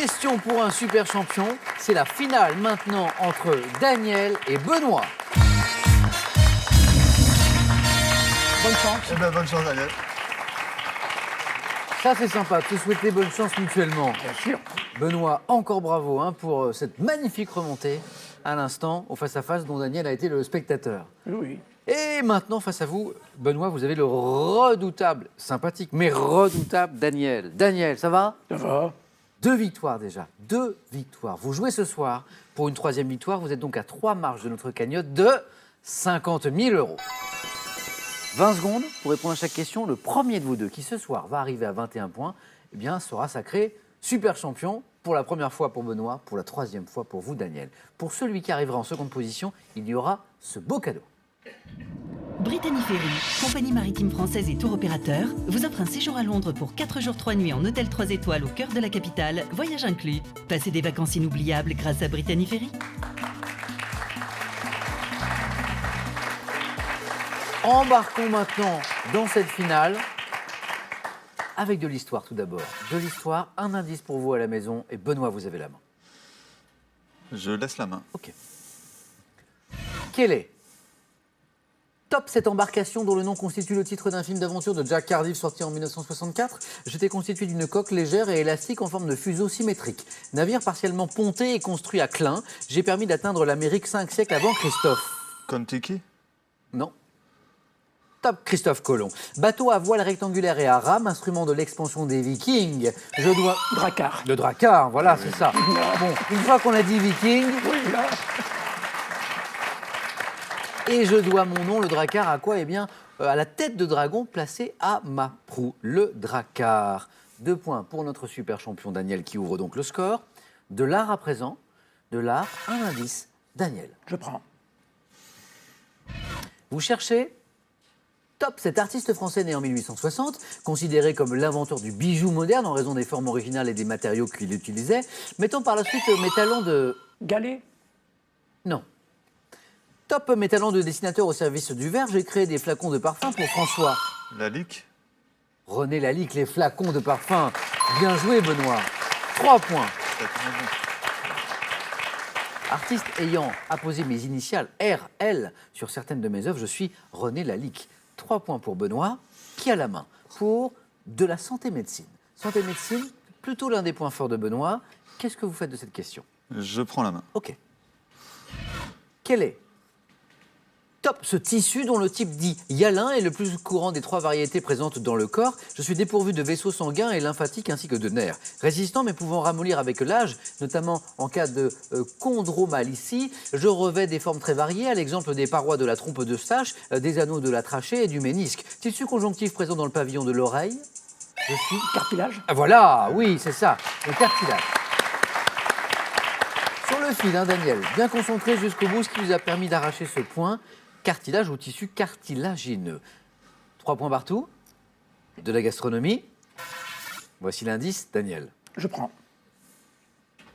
Question pour un super champion. C'est la finale maintenant entre Daniel et Benoît. Bonne chance. Eh ben, bonne chance, Daniel. Ça, c'est sympa de se souhaiter bonne chance mutuellement. Bien sûr. Benoît, encore bravo hein, pour cette magnifique remontée à l'instant au face-à-face dont Daniel a été le spectateur. Oui. Et maintenant, face à vous, Benoît, vous avez le redoutable, sympathique, mais redoutable Daniel. Daniel, ça va? Ça va. 2 victoires déjà, 2 victoires. Vous jouez ce soir pour une 3e victoire. Vous êtes donc à 3 marches de notre cagnotte de 50 000 €. 20 secondes pour répondre à chaque question. Le premier de vous deux qui ce soir va arriver à 21 points, eh bien, sera sacré super champion pour la première fois pour Benoît, pour la 3e fois pour vous, Daniel. Pour celui qui arrivera en seconde position, il y aura ce beau cadeau. Brittany Ferry, compagnie maritime française et tour opérateur, vous offre un séjour à Londres pour 4 jours 3 nuits en hôtel 3 étoiles au cœur de la capitale, voyage inclus. Passez des vacances inoubliables grâce à Brittany Ferry. Embarquons maintenant dans cette finale avec de l'histoire tout d'abord. De l'histoire, un indice pour vous à la maison et Benoît, vous avez la main. Je laisse la main. Ok. Quelle est top cette embarcation dont le nom constitue le titre d'un film d'aventure de Jack Cardiff sorti en 1964. J'étais constitué d'une coque légère et élastique en forme de fuseau symétrique. Navire partiellement ponté et construit à Klein, j'ai permis d'atteindre l'Amérique 5 siècles avant Christophe. Kon-Tiki. Non. Top Christophe Colomb. Bateau à voile rectangulaire et à rame, instrument de l'expansion des Vikings. Je dois... Drakkar. Le Drakkar, voilà, c'est ça. Bon, une fois qu'on a dit Viking, Oui, là. et je dois mon nom, le Drakkar, à quoi? Eh bien, à la tête de dragon placée à ma proue, le Drakkar. 2 points pour notre super champion Daniel qui ouvre donc le score. De l'art à présent, de l'art, un indice, Daniel. Je prends. Vous cherchez top, cet artiste français né en 1860, considéré comme l'inventeur du bijou moderne en raison des formes originales et des matériaux qu'il utilisait, mettant par la suite mes talents de... Galet. Non. Top, mes talents de dessinateur au service du verre, j'ai créé des flacons de parfum pour François. Lalique. René Lalique, les flacons de parfum. Bien joué, Benoît. 3 points. Artiste ayant apposé mes initiales RL sur certaines de mes œuvres, je suis René Lalique. 3 points pour Benoît, qui a la main pour de la santé-médecine. Santé-médecine, plutôt l'un des points forts de Benoît. Qu'est-ce que vous faites de cette question? Je prends la main. Ok. Quel est top ce tissu dont le type dit hyalin est le plus courant des 3 variétés présentes dans le corps? Je suis dépourvu de vaisseaux sanguins et lymphatiques ainsi que de nerfs. Résistant mais pouvant ramollir avec l'âge, notamment en cas de chondromalacie, je revêt des formes très variées, à l'exemple des parois de la trompe d'Eustache, des anneaux de la trachée et du ménisque. Tissu conjonctif présent dans le pavillon de l'oreille. Je suis... Cartilage. Ah, voilà, oui, c'est ça, le cartilage. Sur le fil, hein, Daniel, bien concentré jusqu'au bout, ce qui vous a permis d'arracher ce point. Cartilage ou tissu cartilagineux. 3 points partout. De la gastronomie. Voici l'indice, Daniel. Je prends.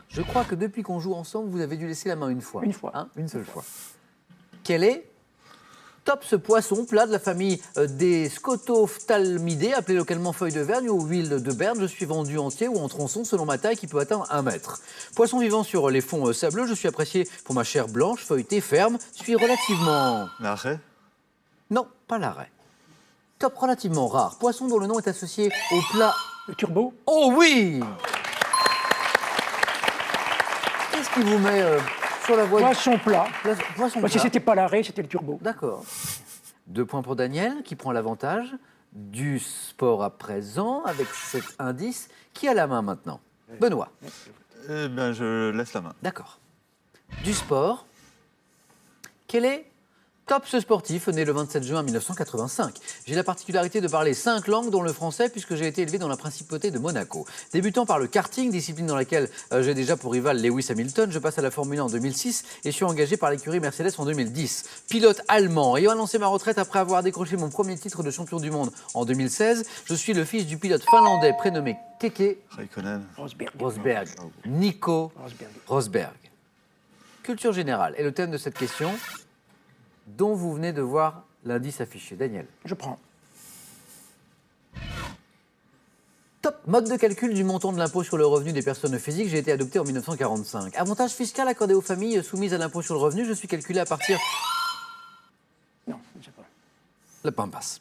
Je crois que depuis qu'on joue ensemble, vous avez dû laisser la main une fois. Une fois. Hein, une seule fois. Quel est top ce poisson, plat de la famille des Scotophthalmidae, appelé localement feuille de vergne ou huile de berne? Je suis vendu entier ou en tronçon selon ma taille qui peut atteindre 1 mètre. Poisson vivant sur les fonds sableux, je suis apprécié pour ma chair blanche, feuilletée, ferme. Suis relativement... La raie. Non, pas l'arrêt. Top relativement rare. Poisson dont le nom est associé au plat... Le turbo. Oh oui! Qu'est-ce qui vous met sur la voie... Poisson plat. Poisson Moi, si plat. c'était pas l'arrêt, c'était le turbo. D'accord. 2 points pour Daniel, qui prend l'avantage du sport à présent, avec cet indice. Qui a la main maintenant? Benoît. Eh bien, je laisse la main. D'accord. Du sport. Quel est top ce sportif, né le 27 juin 1985? J'ai la particularité de parler 5 langues, dont le français, puisque j'ai été élevé dans la principauté de Monaco. Débutant par le karting, discipline dans laquelle j'ai déjà pour rival Lewis Hamilton, je passe à la Formule 1 en 2006 et suis engagé par l'écurie Mercedes en 2010. Pilote allemand, ayant annoncé ma retraite après avoir décroché mon premier titre de champion du monde en 2016, je suis le fils du pilote finlandais prénommé Keke Raikkonen. Rosberg. Nico Rosberg. Rosberg. Culture générale est le thème de cette question, dont vous venez de voir l'indice affiché. Daniel. Je prends. Top Mode de calcul du montant de l'impôt sur le revenu des personnes physiques, j'ai été adopté en 1945. Avantage fiscal accordé aux familles soumises à l'impôt sur le revenu, je suis calculé à partir... Non, je ne sais pas. Le pain passe.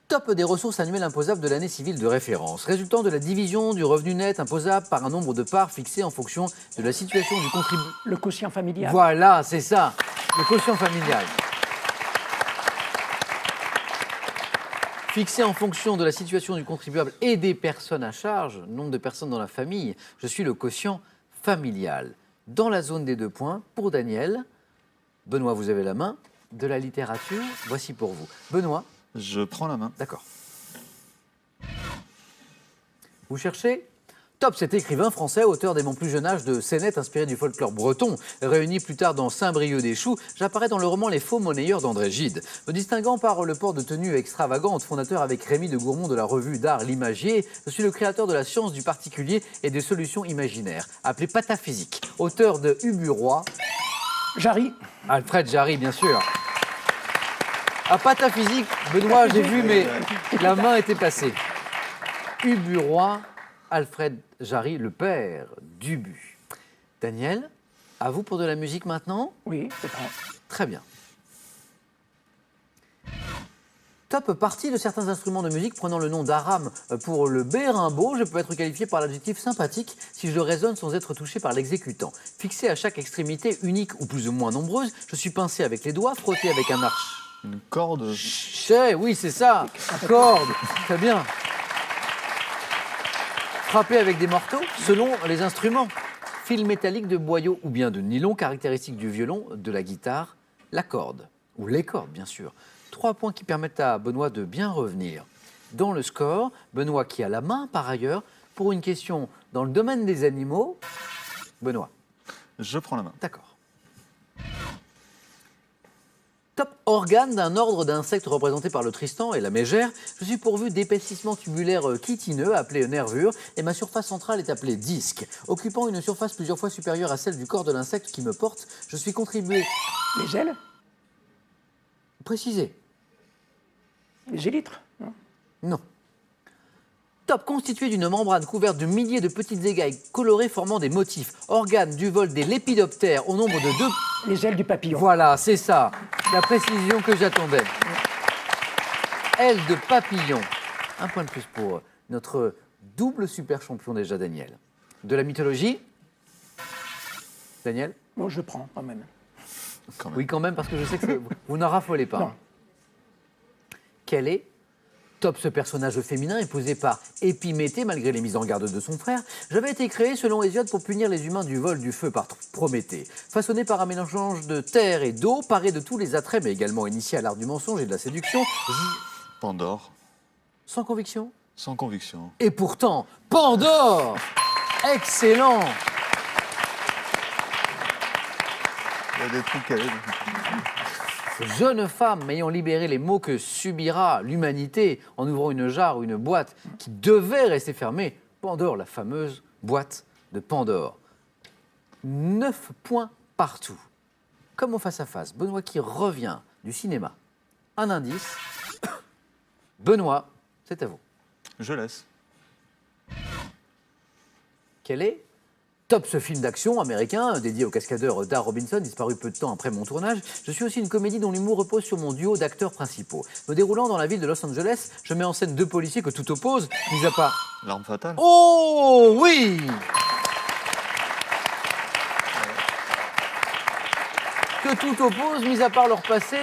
Top des ressources annuelles imposables de l'année civile de référence, résultant de la division du revenu net imposable par un nombre de parts fixé en fonction de la situation du contribuable. Le quotient familial. Voilà, c'est ça, le quotient familial. Fixé en fonction de la situation du contribuable et des personnes à charge, nombre de personnes dans la famille, je suis le quotient familial. Dans la zone des 2 points, pour Daniel, Benoît, vous avez la main, de la littérature, voici pour vous. Benoît, Je prends la main. d'accord. Vous cherchez ? Top, cet écrivain français, auteur dès mon plus jeune âge de scénettes inspirées du folklore breton, réuni plus tard dans Saint-Brieuc des Choux, j'apparais dans le roman Les Faux Monnayeurs d'André Gide. Me distinguant par le port de tenue extravagante, fondateur avec Rémy de Gourmont de la revue d'art L'Imagier, je suis le créateur de la science du particulier et des solutions imaginaires, appelé pataphysique. Auteur de Ubu-Roi, Jarry. Alfred Jarry, bien sûr. À pataphysique, Benoît, j'ai vu, mais la main était passée. Ubu-Roi, Alfred Jarry, le père d'Ubu. Daniel, à vous pour de la musique maintenant ? Oui, je prends. Très bien. Top partie de certains instruments de musique prenant le nom d'aram pour le bérimbo, je peux être qualifié par l'adjectif sympathique si je résonne sans être touché par l'exécutant. Fixé à chaque extrémité unique ou plus ou moins nombreuse, je suis pincé avec les doigts, frotté avec un arche. Une corde. Oui, c'est ça. Corde. Très bien. Frappé avec des marteaux selon les instruments. Fil métallique de boyau ou bien de nylon, caractéristique du violon, de la guitare, la corde. Ou les cordes, bien sûr. 3 points qui permettent à Benoît de bien revenir. Dans le score, Benoît qui a la main par ailleurs, pour une question dans le domaine des animaux. Benoît. Je prends la main. D'accord. Top organe d'un ordre d'insectes représenté par le Tristan et la mégère. Je suis pourvu d'épaississements tubulaires chitineux appelés nervures et ma surface centrale est appelée disque. Occupant une surface plusieurs fois supérieure à celle du corps de l'insecte qui me porte, je suis contribué. Les ailes. Précisé. Les élytres. Non. Non. Top constitué d'une membrane couverte de milliers de petites écailles colorées formant des motifs. Organe du vol des lépidoptères au nombre de 2. Les ailes du papillon. Voilà, c'est ça. La précision que j'attendais. Aile de papillon. 1 point de plus pour notre double super champion déjà, Daniel. De la mythologie. Daniel ? Bon, je prends quand même. Quand même. Oui, quand même, parce que je sais que vous n'en raffolez pas. Non. Quel est Top, ce personnage féminin épousé par Épiméthée, malgré les mises en garde de son frère, j'avais été créé selon Hésiode pour punir les humains du vol du feu par Prométhée. Façonné par un mélange de terre et d'eau, paré de tous les attraits, mais également initié à l'art du mensonge et de la séduction, Pandore. sans conviction. Sans conviction. Et pourtant, Pandore. Excellent. Il y a des trucs calés. Jeune femme ayant libéré les maux que subira l'humanité en ouvrant une jarre ou une boîte qui devait rester fermée, Pandore, la fameuse boîte de Pandore. 9 points partout. Comme au face-à-face, Benoît qui revient du cinéma. Un indice. Benoît, c'est à vous. Je laisse. Quel est Top, ce film d'action américain dédié au cascadeur Dar Robinson, disparu peu de temps après mon tournage. Je suis aussi une comédie dont l'humour repose sur mon duo d'acteurs principaux. Me déroulant dans la ville de Los Angeles, je mets en scène 2 policiers que tout oppose, mis à part... L'arme fatale. Oh oui. Que tout oppose, mis à part leur passé,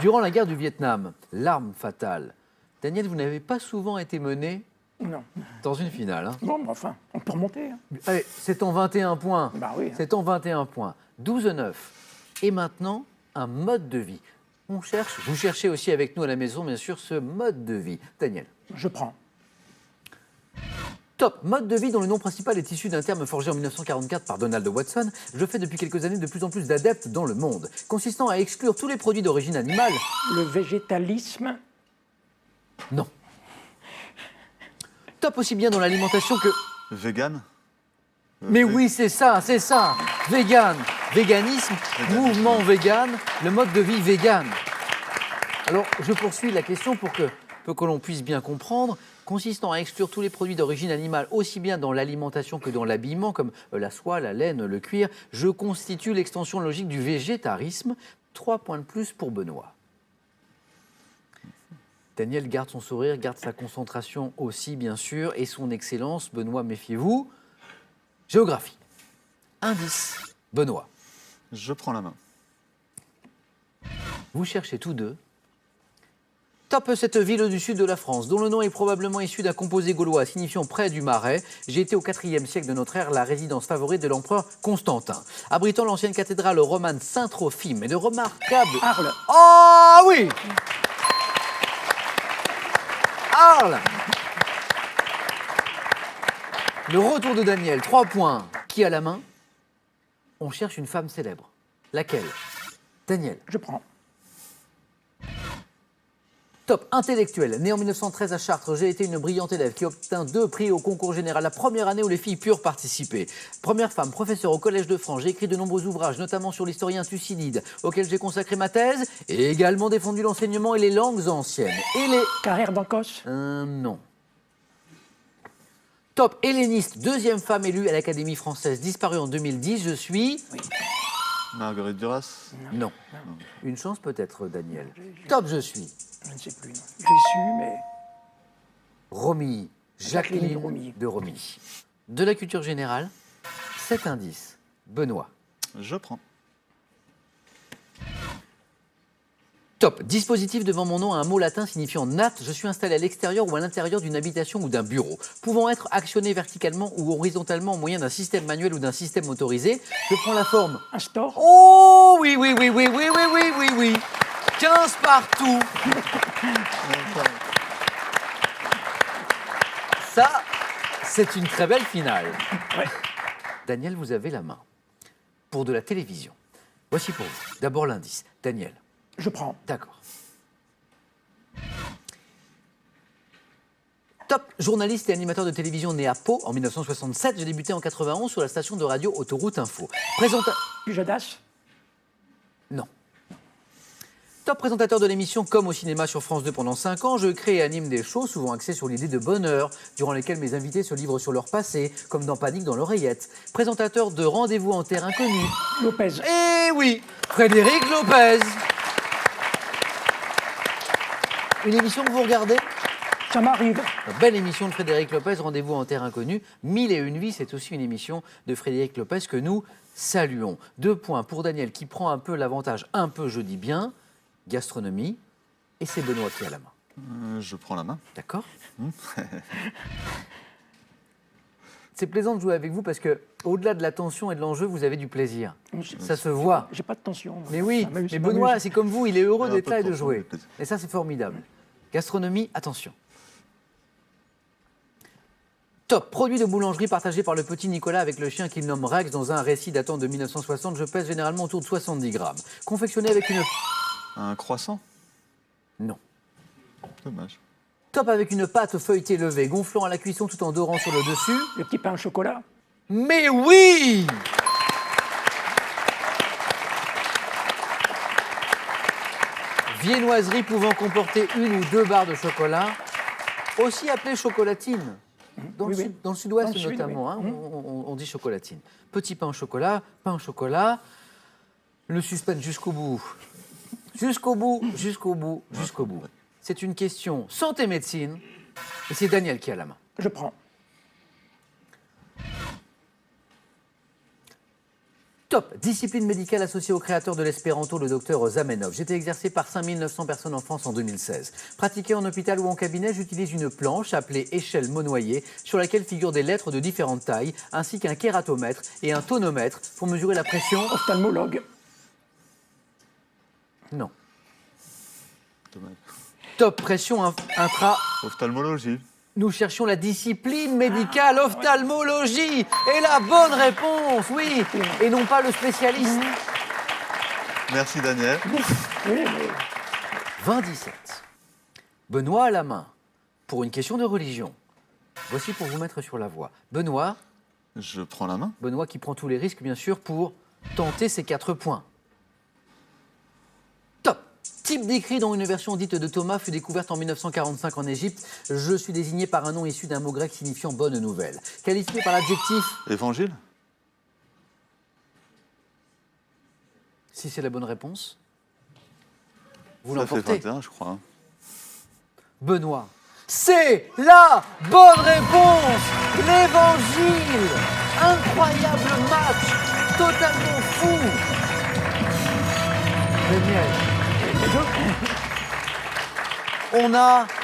durant la guerre du Vietnam. L'arme fatale. Daniel, vous n'avez pas souvent été mené Non. dans une finale. Hein. Bon, mais enfin, on peut remonter. Hein. Allez, c'est en 21 points. Bah oui. C'est en 21 points. 12-9. Et maintenant, un mode de vie. On cherche, vous cherchez aussi avec nous à la maison, bien sûr, ce mode de vie. Daniel. Je prends. Top, mode de vie dont le nom principal est issu d'un terme forgé en 1944 par Donald Watson, je fais depuis quelques années de plus en plus d'adeptes dans le monde, consistant à exclure tous les produits d'origine animale. Le végétalisme. Non. Top aussi bien dans l'alimentation que... Vegan. Mais oui, c'est ça. Vegan, véganisme, mouvement vegan, le mode de vie vegan. Alors, je poursuis la question pour que l'on puisse bien comprendre. consistant à exclure tous les produits d'origine animale, aussi bien dans l'alimentation que dans l'habillement, comme la soie, la laine, le cuir. Je constitue l'extension logique du végétarisme. 3 points de plus pour Benoît. Daniel garde son sourire, garde sa concentration aussi, bien sûr, et son excellence. Benoît, méfiez-vous. Géographie. Indice. Benoît. Je prends la main. Vous cherchez tous deux. Top cette ville du sud de la France, dont le nom est probablement issu d'un composé gaulois signifiant près du marais. J'ai été au IVe siècle de notre ère la résidence favorite de l'empereur Constantin. Abritant l'ancienne cathédrale romane Saint-Trophime et de remarquables... Arles. Oh oui, Arles. Le retour de Daniel, 3 points. Qui a la main? On cherche une femme célèbre. Laquelle? Daniel. Je prends. Top intellectuel. Né en 1913 à Chartres, j'ai été une brillante élève qui obtint 2 prix au concours général la première année où les filles purent participer. Première femme, professeure au Collège de France, j'ai écrit de nombreux ouvrages, notamment sur l'historien Thucydide, auquel j'ai consacré ma thèse, et également défendu l'enseignement et les langues anciennes. Et les... Carrère d'Ancos. Non. Top helléniste, 2e femme élue à l'Académie française, disparue en 2010, je suis... Marguerite Duras. Non. Une chance peut-être, Daniel. Top, je suis... Je ne sais plus. Non. J'ai su, mais Romilly, Jacqueline Jacqueline de Romilly. de Romilly. De la culture générale, 7 indices. Benoît. Je prends. Top. Dispositif devant mon nom a un mot latin signifiant natte. Je suis installé à l'extérieur ou à l'intérieur d'une habitation ou d'un bureau. Pouvant être actionné verticalement ou horizontalement au moyen d'un système manuel ou d'un système motorisé. Je prends la forme. un store. Oh oui, oui, oui, oui, oui, oui, oui, oui, oui. 15 partout. Ça, c'est une très belle finale. Daniel, vous avez la main. Pour de la télévision. Voici pour vous. D'abord l'indice. Daniel. Je prends. D'accord. Top journaliste et animateur de télévision né à Pau en 1967. J'ai débuté en 91 sur la station de radio Autoroute Info. Pujadas. Non. Top présentateur de l'émission Comme au cinéma sur France 2 pendant 5 ans, je crée et anime des shows souvent axés sur l'idée de bonheur, durant lesquels mes invités se livrent sur leur passé, comme dans Panique dans l'oreillette. Présentateur de Rendez-vous en terre inconnue. Lopez. Eh oui, Frédéric Lopez. Une émission que vous regardez? Ça m'arrive. La belle émission de Frédéric Lopez, Rendez-vous en terre inconnue. 1001 vies, c'est aussi une émission de Frédéric Lopez que nous saluons. 2 points pour Daniel qui prend un peu l'avantage, un peu je dis bien, gastronomie. Et c'est Benoît qui a la main. Je prends la main. D'accord. C'est plaisant de jouer avec vous parce que, au-delà de la tension et de l'enjeu, vous avez du plaisir. Ça se voit. J'ai pas de tension. moi. Mais oui, Ça m'amuse, mais ça Benoît, m'amuse. c'est comme vous, il est heureux Un d'être peu là et de de tension, jouer. plaisir. Et ça, c'est formidable. Gastronomie, attention. Top, produit de boulangerie partagé par le petit Nicolas avec le chien qu'il nomme Rex dans un récit datant de 1960. Je pèse généralement autour de 70 grammes. Confectionné avec une... Un croissant. Non. Dommage. Top avec une pâte feuilletée levée, gonflant à la cuisson tout en dorant sur le dessus. Le petit pain au chocolat. Mais oui! Viennoiserie pouvant comporter 1 ou 2 barres de chocolat, aussi appelée chocolatine. Dans, Oui, le, oui. dans le sud-ouest Dans le sud, notamment, oui. hein, on dit chocolatine. Petit pain au chocolat, le suspense jusqu'au bout. Jusqu'au bout, jusqu'au bout, jusqu'au bout. C'est une question santé-médecine, et c'est Daniel qui a la main. Je prends. Top, discipline médicale associée au créateur de l'espéranto, le docteur Zamenhof. J'ai été exercé par 5900 personnes en France en 2016. Pratiqué en hôpital ou en cabinet, j'utilise une planche appelée échelle monoyer sur laquelle figurent des lettres de différentes tailles, ainsi qu'un kératomètre et un tonomètre pour mesurer la pression. Ophtalmologue. Non. Dommage. Top, pression intra. Ophtalmologie. Nous cherchions la discipline médicale, ophtalmologie. Et la bonne réponse, oui. Et non pas le spécialiste. Merci Daniel. Oui, mais 20-17. Benoît à la main. Pour une question de religion. Voici pour vous mettre sur la voie. Benoît Je prends la main. Benoît qui prend tous les risques, bien sûr, pour tenter ses 4 points. Top. Type d'écrit dont une version dite de Thomas fut découverte en 1945 en Égypte. Je suis désigné par un nom issu d'un mot grec signifiant bonne nouvelle. Qualifié par l'adjectif... Évangile? Si c'est la bonne réponse, vous Ça fait l'emportez. 21, je crois. Hein. Benoît. C'est la bonne réponse. L'Évangile. Incroyable match. Totalement fou. Daniel.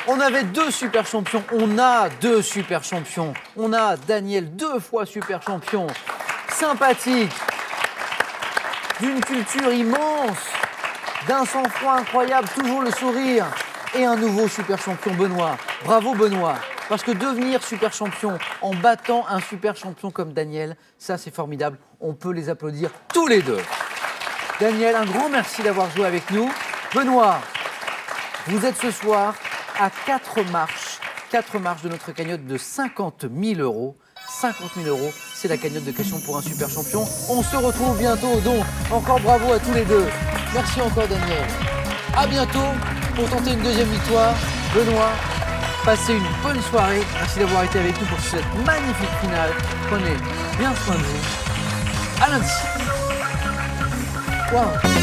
On avait deux super champions. On a deux super champions. On a Daniel, 2 fois super champion. Sympathique. D'une culture immense. D'un sang-froid incroyable. Toujours le sourire. Et un nouveau super champion, Benoît. Bravo, Benoît. Parce que devenir super champion en battant un super champion comme Daniel, ça c'est formidable. On peut les applaudir tous les deux. Daniel, un grand merci d'avoir joué avec nous. Benoît, vous êtes ce soir à 4 marches de notre cagnotte de 50 000 euros. 50 000 euros, c'est la cagnotte de questions pour un super champion. On se retrouve bientôt, donc encore bravo à tous les deux. Merci encore, Daniel. À bientôt pour tenter une deuxième victoire. Benoît, passez une bonne soirée. Merci d'avoir été avec nous pour cette magnifique finale. Prenez bien soin de vous. À lundi. Wow.